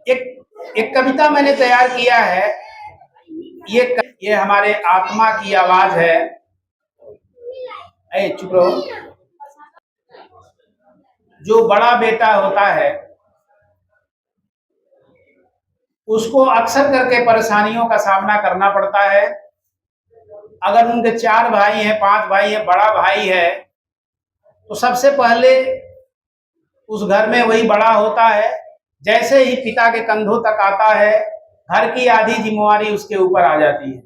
एक एक कविता मैंने तैयार किया है। ये हमारे आत्मा की आवाज है। ए चुप रहो। जो बड़ा बेटा होता है उसको अक्सर करके परेशानियों का सामना करना पड़ता है। अगर उनके 4 भाई हैं, 5 भाई हैं, बड़ा भाई है तो सबसे पहले उस घर में वही बड़ा होता है। जैसे ही पिता के कंधों तक आता है, घर की आधी जिम्मेवारी उसके ऊपर आ जाती है।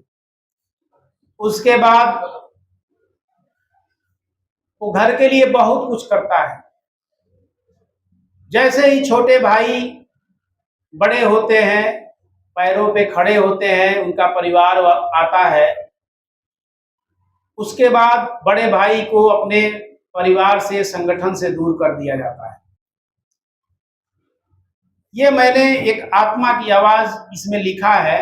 उसके बाद वो घर के लिए बहुत कुछ करता है। जैसे ही छोटे भाई बड़े होते हैं, पैरों पे खड़े होते हैं, उनका परिवार आता है, उसके बाद बड़े भाई को अपने परिवार से, संगठन से दूर कर दिया जाता है। ये मैंने एक आत्मा की आवाज इसमें लिखा है।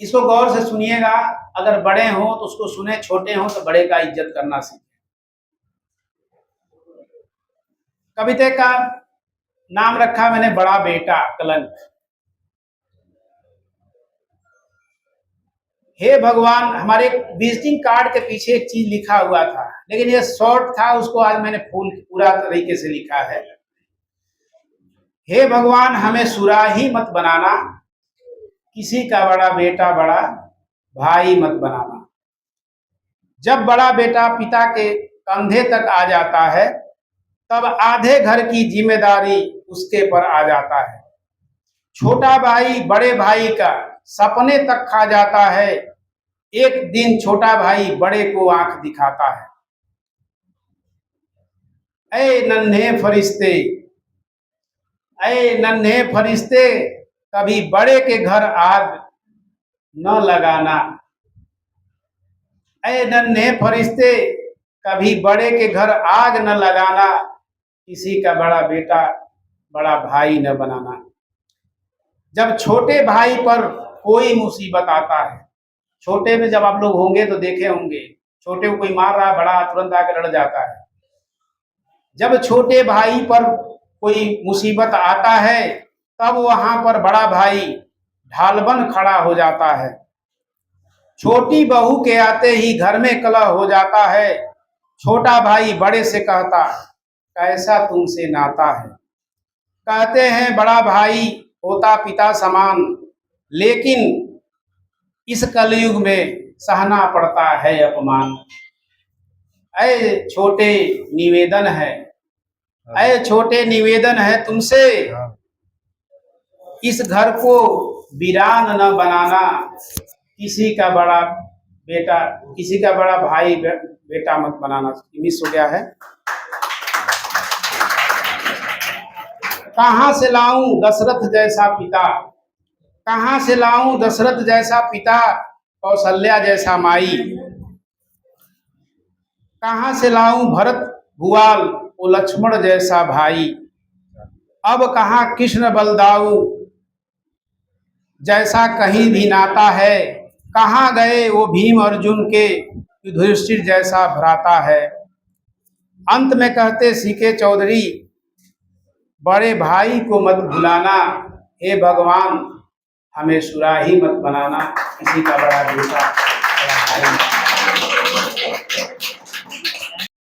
इसको गौर से सुनिएगा। अगर बड़े हों तो उसको सुने, छोटे हों तो बड़े का इज्जत करना सीखें। कविता का नाम रखा मैंने बड़ा बेटा कलंक। हे भगवान, हमारे विजिटिंग कार्ड के पीछे एक चीज लिखा हुआ था, लेकिन ये शॉर्ट था, उसको आज मैंने पूरा तरीके से लिखा है। हे भगवान, हमें सुराही मत बनाना, किसी का बड़ा बेटा बड़ा भाई मत बनाना। जब बड़ा बेटा पिता के कंधे तक आ जाता है तब आधे घर की जिम्मेदारी उसके पर आ जाता है। छोटा भाई बड़े भाई का सपने तक खा जाता है। एक दिन छोटा भाई बड़े को आंख दिखाता है। ऐ नन्हे फरिश्ते, ऐ नन्हे फरिश्ते, कभी बड़े के घर आग न लगाना। ऐ नन्हे फरिश्ते, कभी बड़े के घर आग न लगाना, किसी का बड़ा बेटा बड़ा भाई न बनाना। जब छोटे भाई पर कोई मुसीबत आता है, छोटे में जब आप लोग होंगे तो देखे होंगे, छोटे को कोई मार रहा है, बड़ा तुरंत आकर लड़ जाता है। जब छोटे भाई पर कोई मुसीबत आता है तब वहां पर बड़ा भाई ढाल खड़ा हो जाता है। छोटी बहू के आते ही घर में कलह हो जाता है। छोटा भाई बड़े से कहता, कैसा तुमसे नाता है। कहते हैं बड़ा भाई होता पिता समान, लेकिन इस कलयुग में सहना पड़ता है अपमान। ऐ छोटे निवेदन है, ऐ छोटे निवेदन है तुमसे, इस घर को वीरान न बनाना। किसी का बड़ा बेटा, किसी का बड़ा भाई बेटा मत बनाना। मिस हो गया है। कहां से लाऊं दशरथ जैसा पिता, कहां से लाऊं दशरथ जैसा पिता, कौशल्या जैसा माई। कहां से लाऊं भरत भुआल, वो लक्ष्मण जैसा भाई। अब कहां कृष्ण बलदाऊ जैसा कहीं भी नाता है। कहां गए वो भीम अर्जुन के, युधिष्ठिर जैसा भ्राता है। अंत में कहते सीके चौधरी, बड़े भाई को मत भुलाना। हे भगवान, हमें सुराही मत बनाना, किसी का बड़ा बेटा बड़ा भाई।